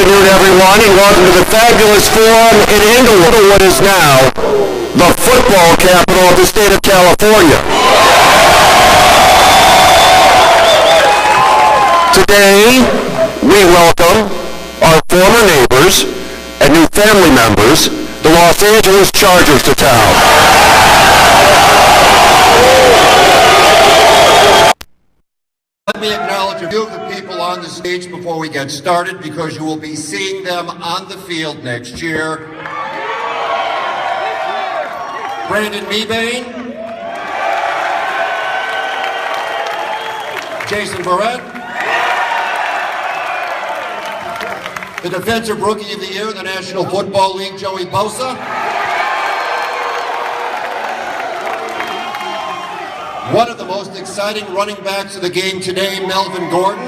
afternoon, everyone, and welcome to the fabulous forum in Inglewood, what is now the football capital of the state of California. Today, we welcome our former neighbors and new family members, the Los Angeles Chargers, to town. Let me acknowledge a few of the people on the stage before we get started, because you will be seeing them on the field next year. Brandon Mebane, Jason Barrett, the Defensive Rookie of the Year in the National Football League, Joey Bosa. One of the most exciting running backs of the game today, Melvin Gordon.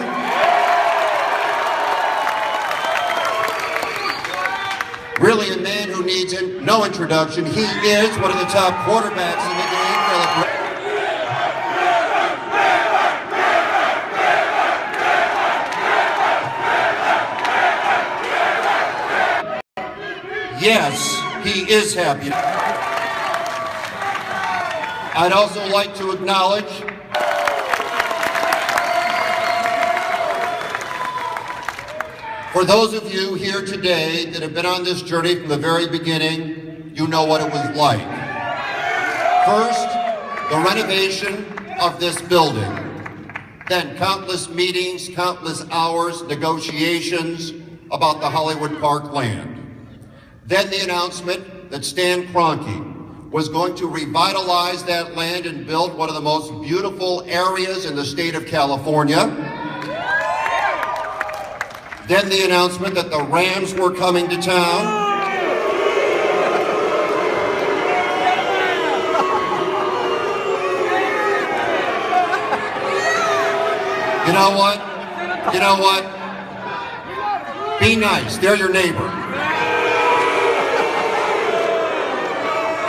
Really a man who needs no introduction. He is one of the top quarterbacks in the game. Yes, he is happy. I'd also like to acknowledge for those of you here today that have been on this journey from the very beginning, you know what it was like. First, the renovation of this building. Then countless meetings, countless hours, negotiations about the Hollywood Park land. Then the announcement that Stan Kroenke was going to revitalize that land and build one of the most beautiful areas in the state of California. Then the announcement that the Rams were coming to town. You know what? You know what? Be nice. They're your neighbor.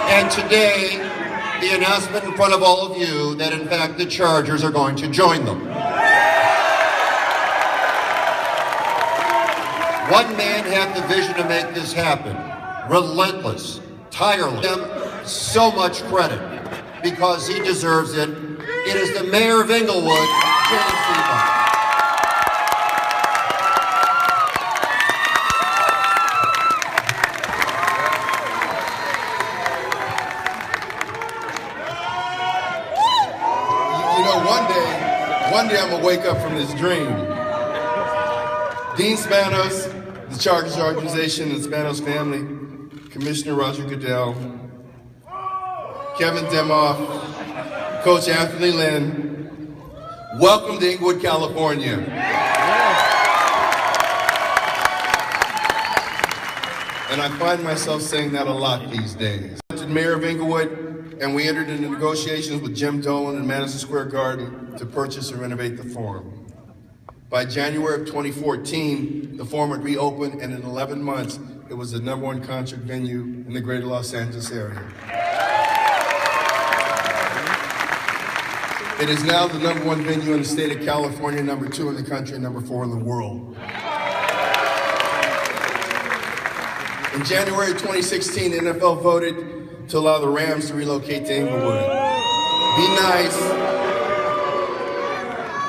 And today, the announcement in front of all of you that in fact the Chargers are going to join them. One man had the vision to make this happen. Relentless, tireless. Give him so much credit because he deserves it. It is the mayor of Inglewood, James Seabuck. One day I'm gonna wake up from this dream. Dean Spanos, the Chargers organization, and the Spanos family, Commissioner Roger Goodell, Kevin Demoff, Coach Anthony Lynn, welcome to Inglewood, California. And I find myself saying that a lot these days. Mayor of Inglewood, and we entered into negotiations with Jim Dolan and Madison Square Garden to purchase and renovate the Forum. By January of 2014, the Forum would reopen, and in 11 months, it was the #1 concert venue in the greater Los Angeles area. It is now the #1 venue in the state of California, #2 in the country, and #4 in the world. In January of 2016, the NFL voted to allow the Rams to relocate to Inglewood. Be nice.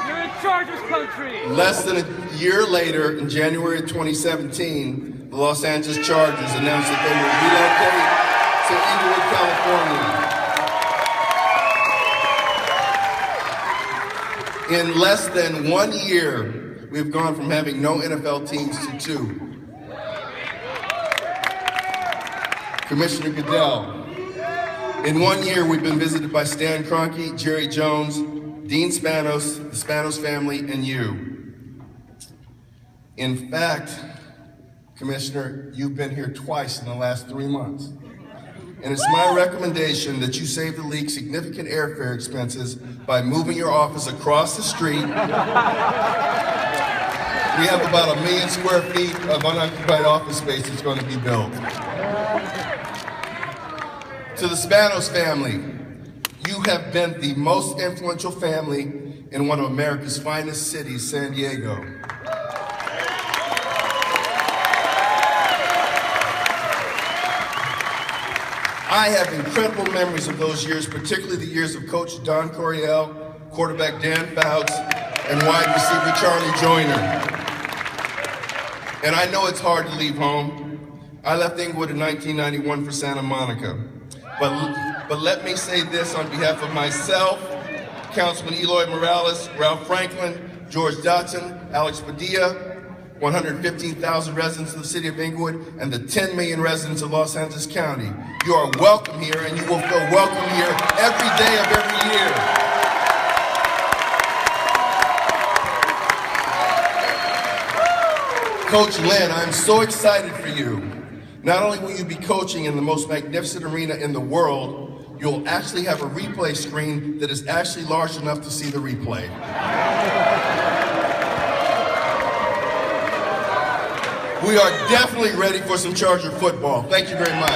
You're in Chargers country. Less than a year later, in January of 2017, the Los Angeles Chargers announced that they would relocate to Inglewood, California. In less than 1 year, we've gone from having no NFL teams to 2. Commissioner Goodell, in 1 year, we've been visited by Stan Kroenke, Jerry Jones, Dean Spanos, the Spanos family, and you. In fact, Commissioner, you've been here twice in the last 3 months. And it's my recommendation that you save the league significant airfare expenses by moving your office across the street. We have about 1 million square feet of unoccupied office space that's going to be built. To the Spanos family, you have been the most influential family in one of America's finest cities, San Diego. I have incredible memories of those years, particularly the years of Coach Don Coryell, quarterback Dan Fouts, and wide receiver Charlie Joyner. And I know it's hard to leave home. I left Inglewood in 1991 for Santa Monica. But let me say this on behalf of myself, Councilman Eloy Morales, Ralph Franklin, George Dotson, Alex Padilla, 115,000 residents of the city of Inglewood, and the 10 million residents of Los Angeles County. You are welcome here, and you will feel welcome here every day of every year. Coach Lynn, I'm so excited for you. Not only will you be coaching in the most magnificent arena in the world, you'll actually have a replay screen that is actually large enough to see the replay. We are definitely ready for some Charger football. Thank you very much.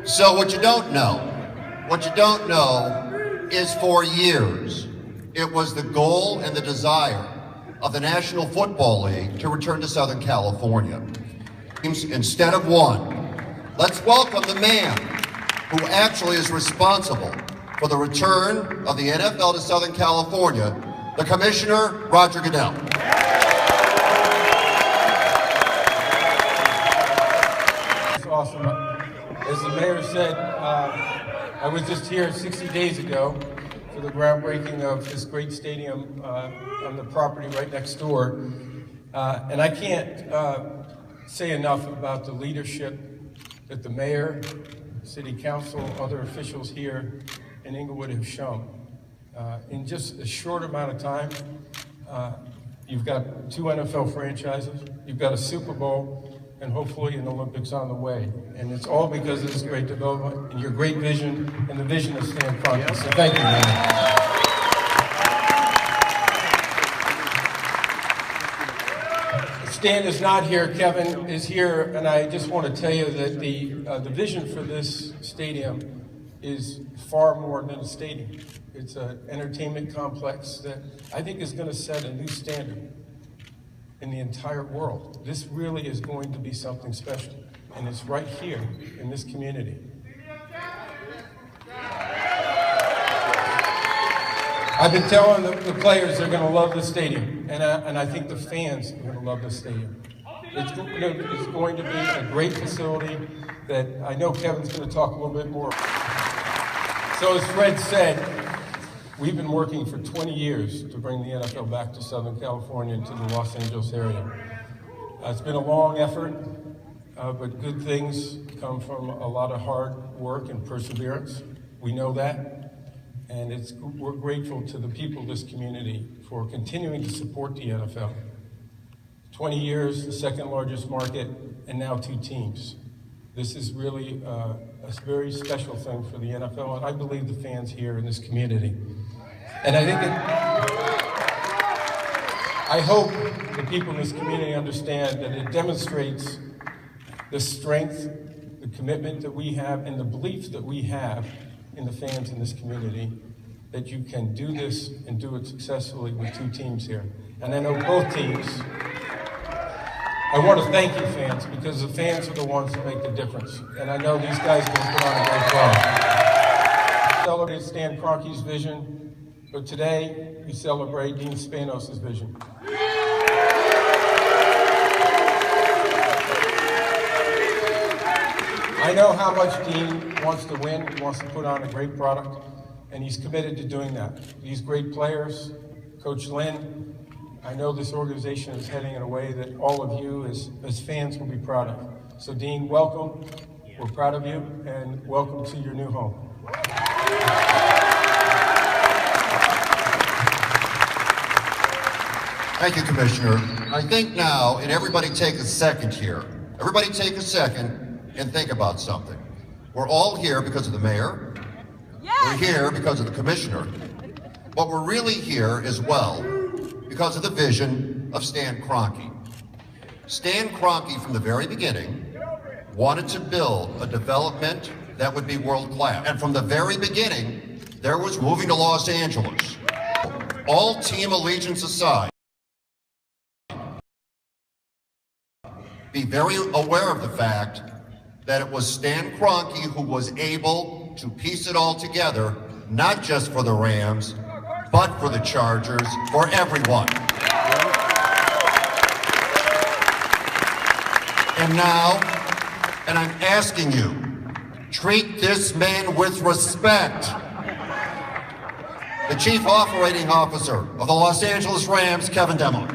So what you don't know is for years, it was the goal and the desire of the National Football League to return to Southern California. Instead of one, let's welcome the man who actually is responsible for the return of the NFL to Southern California, the Commissioner, Roger Goodell. It's awesome. As the mayor said, I was just here 60 days ago for the groundbreaking of this great stadium on the property right next door. And I can't say enough about the leadership that the mayor, city council, other officials here in Inglewood have shown. In just a short amount of time, you've got 2 NFL franchises, you've got a Super Bowl, and hopefully an Olympics on the way. And it's all because of this great development and your great vision and the vision of Stan Kroenke. So thank you, man. Stan is not here, Kevin is here, and I just want to tell you that the vision for this stadium is far more than a stadium. It's an entertainment complex that I think is going to set a new standard in the entire world. This really is going to be something special, and it's right here in this community. I've been telling the players they're going to love the stadium, and I think the fans are going to love the stadium. It's going to be a great facility that I know Kevin's going to talk a little bit more. So as Fred said, we've been working for 20 years to bring the NFL back to Southern California and to the Los Angeles area. It's been a long effort, but good things come from a lot of hard work and perseverance. We know that, and we're grateful to the people of this community for continuing to support the NFL. 20 years, the second largest market, and now 2 teams. This is really a very special thing for the NFL, and I believe the fans here in this community. And I hope the people in this community understand that it demonstrates the strength, the commitment that we have, and the belief that we have in the fans in this community, that you can do this and do it successfully with 2 teams here. And I know both teams. I want to thank you, fans, because the fans are the ones that make the difference. And I know these guys are going to put on a great job. Celebrate Stan Kroenke's vision, but today we celebrate Dean Spanos' vision. I know how much Dean wants to win, he wants to put on a great product, and he's committed to doing that. These great players, Coach Lynn, I know this organization is heading in a way that all of you as fans will be proud of. So Dean, welcome. We're proud of you, and welcome to your new home. Thank you, Commissioner. I think now, and everybody take a second here. Everybody take a second and think about something. We're all here because of the mayor. Yes. We're here because of the commissioner. But we're really here as well because of the vision of Stan Kroenke. Stan Kroenke, from the very beginning, wanted to build a development that would be world-class. And from the very beginning, there was moving to Los Angeles. All team allegiance aside, be very aware of the fact that it was Stan Kroenke who was able to piece it all together, not just for the Rams, but for the Chargers, for everyone. And now, and I'm asking you, treat this man with respect. The Chief Operating Officer of the Los Angeles Rams, Kevin Demo.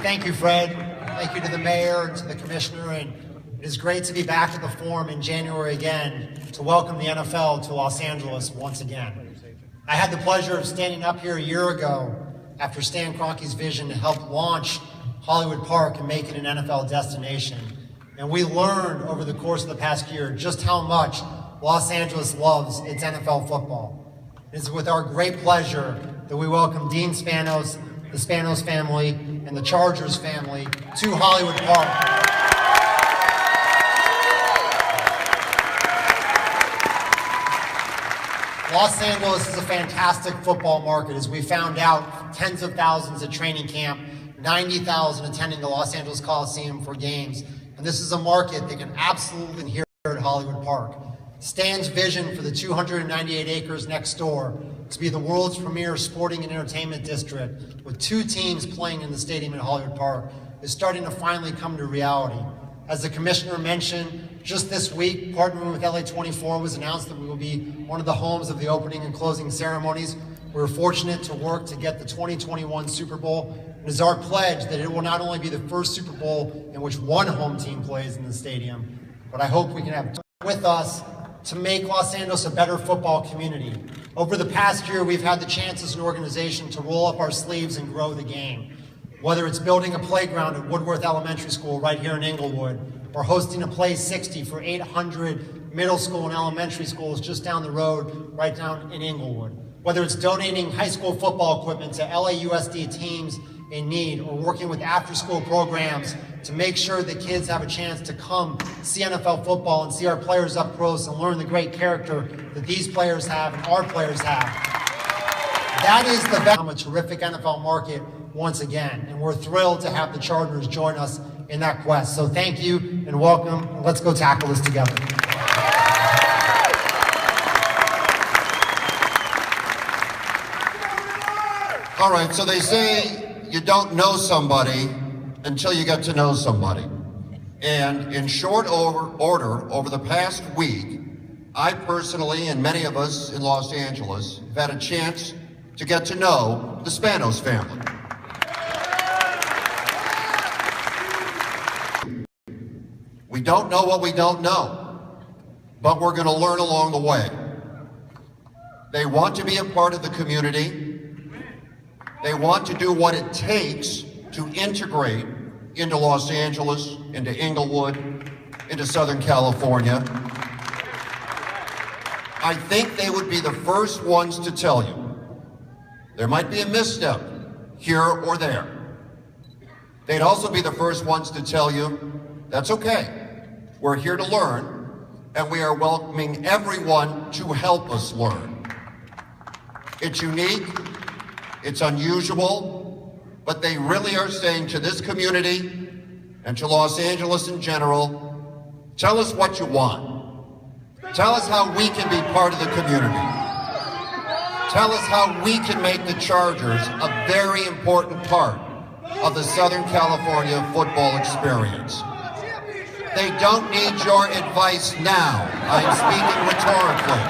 Thank you, Fred. Thank you to the mayor and to the commissioner. And it is great to be back at the Forum in January again to welcome the NFL to Los Angeles once again. I had the pleasure of standing up here a year ago after Stan Kroenke's vision to help launch Hollywood Park and make it an NFL destination. And we learned over the course of the past year just how much Los Angeles loves its NFL football. It is with our great pleasure that we welcome Dean Spanos, the Spanos family, and the Chargers family to Hollywood Park. Los Angeles is a fantastic football market, as we found out. Tens of thousands at training camp, 90,000 attending the Los Angeles Coliseum for games. And this is a market that can absolutely inherit at Hollywood Park. Stan's vision for the 298 acres next door to be the world's premier sporting and entertainment district, with 2 teams playing in the stadium at Hollywood Park, is starting to finally come to reality. As the commissioner mentioned, just this week, partnering with LA24 was announced that we will be one of the homes of the opening and closing ceremonies. We're fortunate to work to get the 2021 Super Bowl. It is our pledge that it will not only be the first Super Bowl in which one home team plays in the stadium, but I hope we can have with us to make Los Angeles a better football community. Over the past year, we've had the chance as an organization to roll up our sleeves and grow the game. Whether it's building a playground at Woodworth Elementary School right here in Inglewood, or hosting a Play 60 for 800 middle school and elementary schools just down the road, right down in Inglewood. Whether it's donating high school football equipment to LAUSD teams in need, or working with after-school programs to make sure that kids have a chance to come see NFL football and see our players up close and learn the great character that these players have and our players have. That is the best. A terrific NFL market once again, and we're thrilled to have the Chargers join us in that quest. So thank you and welcome. Let's go tackle this together. All right, so they say you don't know somebody until you get to know somebody. And in short order, over the past week, I personally, and many of us in Los Angeles, have had a chance to get to know the Spanos family. We don't know what we don't know, but we're going to learn along the way. They want to be a part of the community. They want to do what it takes to integrate into Los Angeles, into Inglewood, into Southern California. I think they would be the first ones to tell you there might be a misstep here or there. They'd also be the first ones to tell you that's okay. We're here to learn, and we are welcoming everyone to help us learn. It's unique, it's unusual, but they really are saying to this community and to Los Angeles in general, tell us what you want. Tell us how we can be part of the community. Tell us how we can make the Chargers a very important part of the Southern California football experience. They don't need your advice now. I'm speaking rhetorically.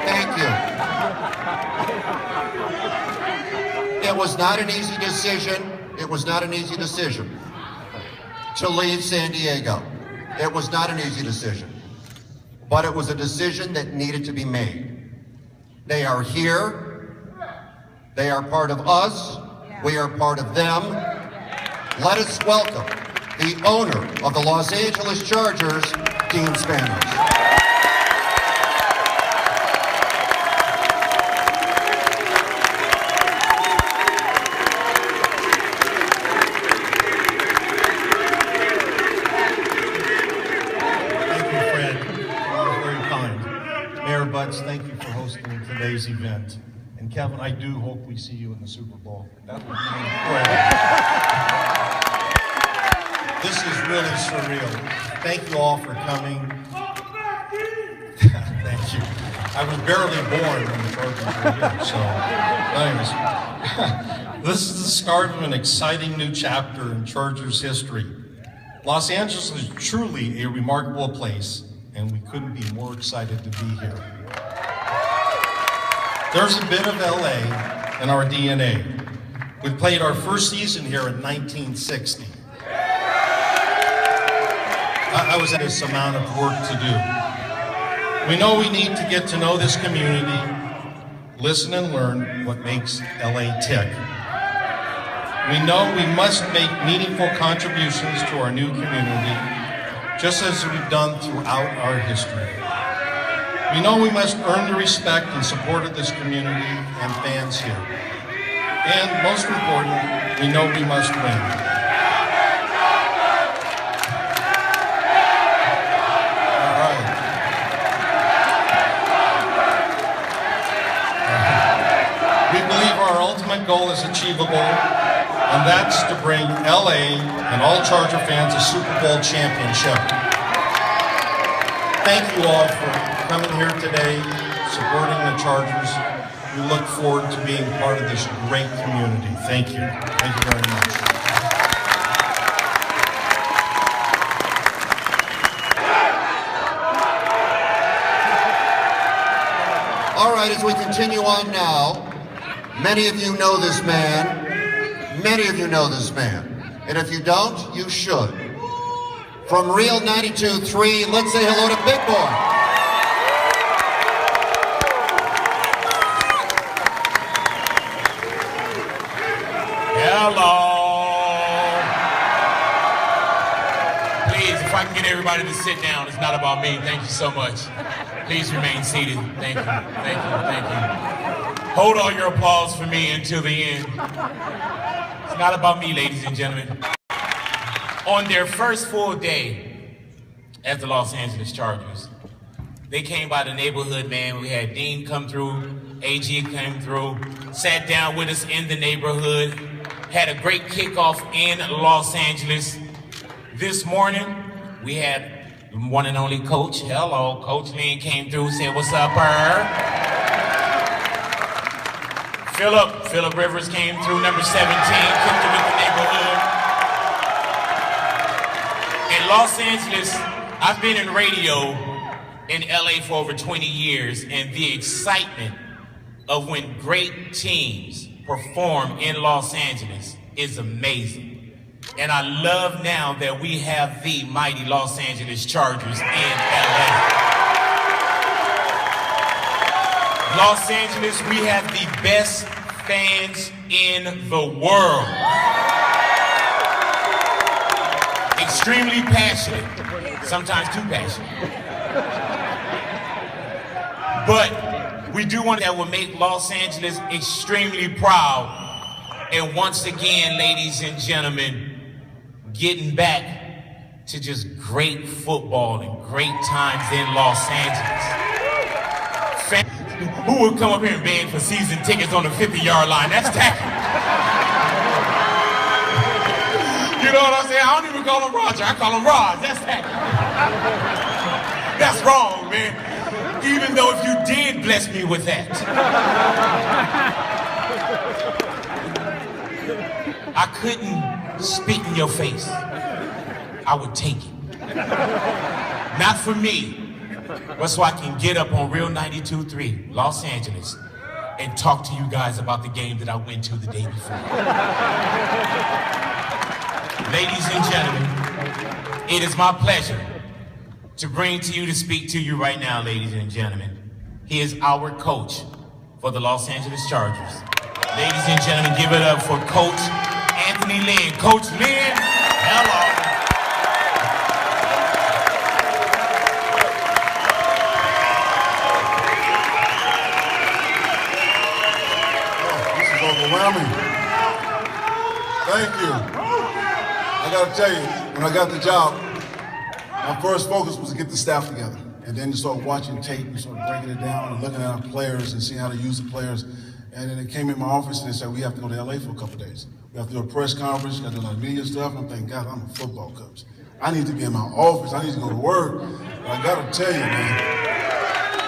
Thank you. It was not an easy decision. It was not an easy decision to leave San Diego. It was not an easy decision, but it was a decision that needed to be made. They are here. They are part of us. We are part of them. Let us welcome the owner of the Los Angeles Chargers, Dean Spanos. today's event. And Kevin, I do hope we see you in the Super Bowl. That would be incredible. This is really surreal. Thank you all for coming. Thank you. I was barely born when the Chargers were here, so anyways. This is the start of an exciting new chapter in Chargers history. Los Angeles is truly a remarkable place, and we couldn't be more excited to be here. There's a bit of LA in our DNA. We played our first season here in 1960. I was at this amount of work to do. We know we need to get to know this community, listen and learn what makes LA tick. We know we must make meaningful contributions to our new community, just as we've done throughout our history. We know we must earn the respect and support of this community and fans here. And most important, we know we must win. All right. We believe our ultimate goal is achievable, and that's to bring LA and all Charger fans a Super Bowl championship. Thank you all for coming here today, supporting the Chargers. We look forward to being part of this great community. Thank you. Thank you very much. All right, as we continue on now, many of you know this man. Many of you know this man. And if you don't, you should. From Real 92.3, let's say hello to Big Boy. Hello. Please, if I can get everybody to sit down, it's not about me. Thank you so much. Please remain seated. Thank you, thank you, thank you. Hold all your applause for me until the end. It's not about me, ladies and gentlemen. On their first full day as the Los Angeles Chargers, they came by the neighborhood, man. We had Dean come through, AG came through, sat down with us in the neighborhood, had a great kickoff in Los Angeles. This morning, we had the one and only Coach. Hello, Coach Lynn came through, said, what's up, Philip Rivers came through, number 17, kicked it with the neighborhood. In Los Angeles, I've been in radio in LA for over 20 years, and the excitement of when great teams perform in Los Angeles is amazing. And I love now that we have the mighty Los Angeles Chargers in LA. Los Angeles, we have the best fans in the world. Extremely passionate, sometimes too passionate. But we do one that will make Los Angeles extremely proud. And once again, ladies and gentlemen, getting back to just great football and great times in Los Angeles. Who would come up here and beg for season tickets on the 50-yard line? That's tacky. You know what I'm saying? I don't even call him Roger. I call him Raj. That's tacky. That's wrong, man. Even though if you did bless me with that. I couldn't spit in your face. I would take it. Not for me, but so I can get up on Real 92.3, Los Angeles, and talk to you guys about the game that I went to the day before. Ladies and gentlemen, it is my pleasure to bring to you, to speak to you right now, ladies and gentlemen. He is our coach for the Los Angeles Chargers. Ladies and gentlemen, give it up for Coach Anthony Lynn. Coach Lynn, hello. This is overwhelming. Thank you. I gotta tell you, when I got the job, my first focus was to get the staff together. And then you start watching tape and start breaking it down and looking at our players and seeing how to use the players. And then they came in my office and they said, we have to go to LA for a couple of days. We have to do a press conference, got to do a lot of media stuff. I'm thinking, God, I'm a football coach. I need to be in my office. I need to go to work. But I got to tell you, man,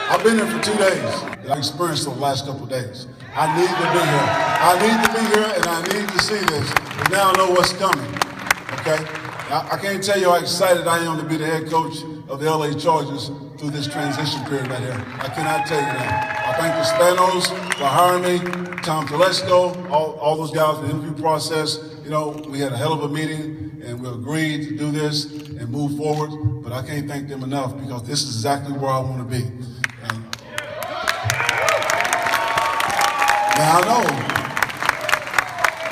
I've been here for 2 days. I experienced the last couple of days. I need to be here. I need to be here and I need to see this. But now I know what's coming, okay? I can't tell you how excited I am to be the head coach of the LA Chargers through this transition period right here. I cannot tell you that. I thank the Spanos for hiring me, Tom Telesco, all those guys in the interview process. You know, we had a hell of a meeting and we agreed to do this and move forward, but I can't thank them enough because this is exactly where I want to be. And now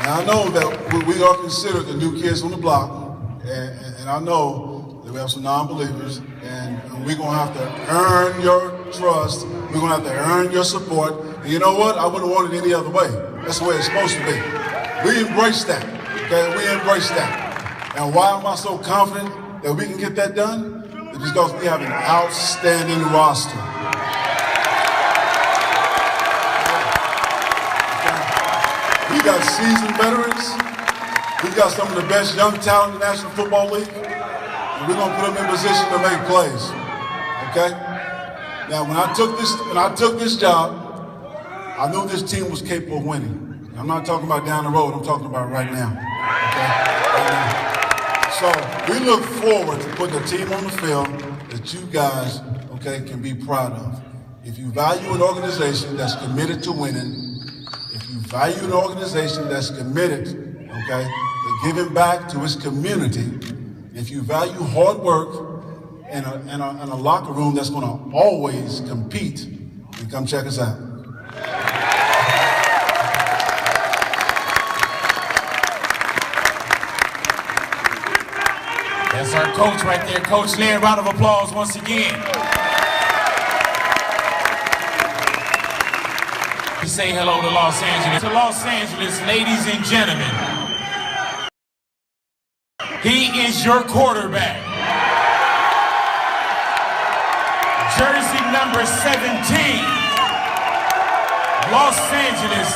I know that we are considered the new kids on the block. And I know that we have some non-believers, and we're going to have to earn your trust. We're going to have to earn your support. And you know what? I wouldn't want it any other way. That's the way it's supposed to be. We embrace that, okay? We embrace that. And why am I so confident that we can get that done? It's because we have an outstanding roster. We got seasoned veterans. We've got some of the best young talent in the National Football League, and we're gonna put them in position to make plays. Okay? Now, when I took this job, I knew this team was capable of winning. I'm not talking about down the road. I'm talking about right now. Okay? Right now. So we look forward to putting a team on the field that you guys, okay, can be proud of. If you value an organization that's committed to winning, if you value an organization that's committed, okay, to giving back to its community, if you value hard work and a locker room that's going to always compete, then come check us out. That's our coach right there, Coach Lynn. Round of applause once again. We say hello to Los Angeles. To Los Angeles, ladies and gentlemen. He is your quarterback. Jersey number 17. Los Angeles,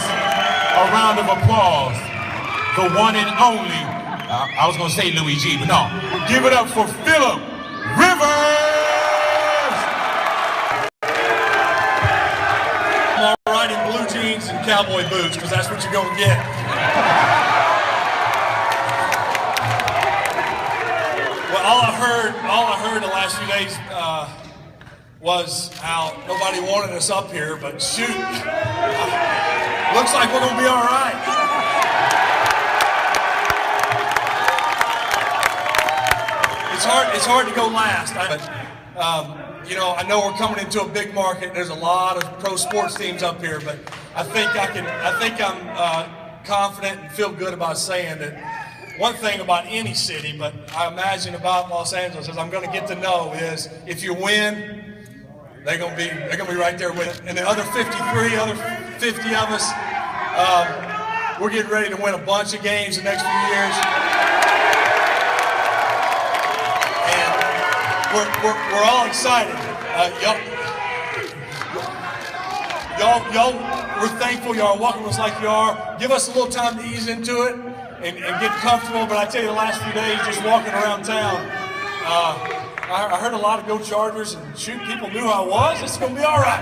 a round of applause. The one and only, I was going to say Louis G, but no. Give it up for Phillip Rivers! I'm all right in blue jeans and cowboy boots, because that's what you're going to get. Well, all I heard the last few days was how nobody wanted us up here, but shoot, looks like we're going to be all right. It's hard to go last, but you know, I know we're coming into a big market. There's a lot of pro sports teams up here, but I think I'm confident and feel good about saying that one thing about any city, but I imagine about Los Angeles, as I'm going to get to know, is if you win, they're going to be right there with it. And the other 53, other 50 of us, we're getting ready to win a bunch of games the next few years. We're all excited. Y'all, we're thankful y'all are welcoming us like you are. Give us a little time to ease into it and get comfortable. But I tell you, the last few days, just walking around town, I heard a lot of go Chargers, and shoot, people knew who I was. It's going to be all right.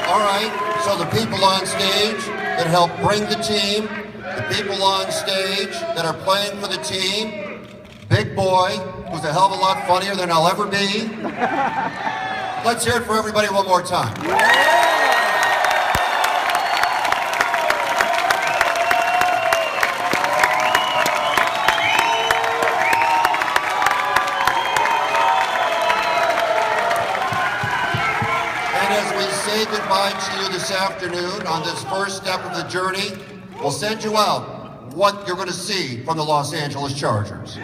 All right. So the people on stage that help bring the team, the people on stage that are playing for the team, Big Boy, who's a hell of a lot funnier than I'll ever be. Let's hear it for everybody one more time. Say goodbye to you this afternoon on this first step of the journey. We'll send you out what you're going to see from the Los Angeles Chargers.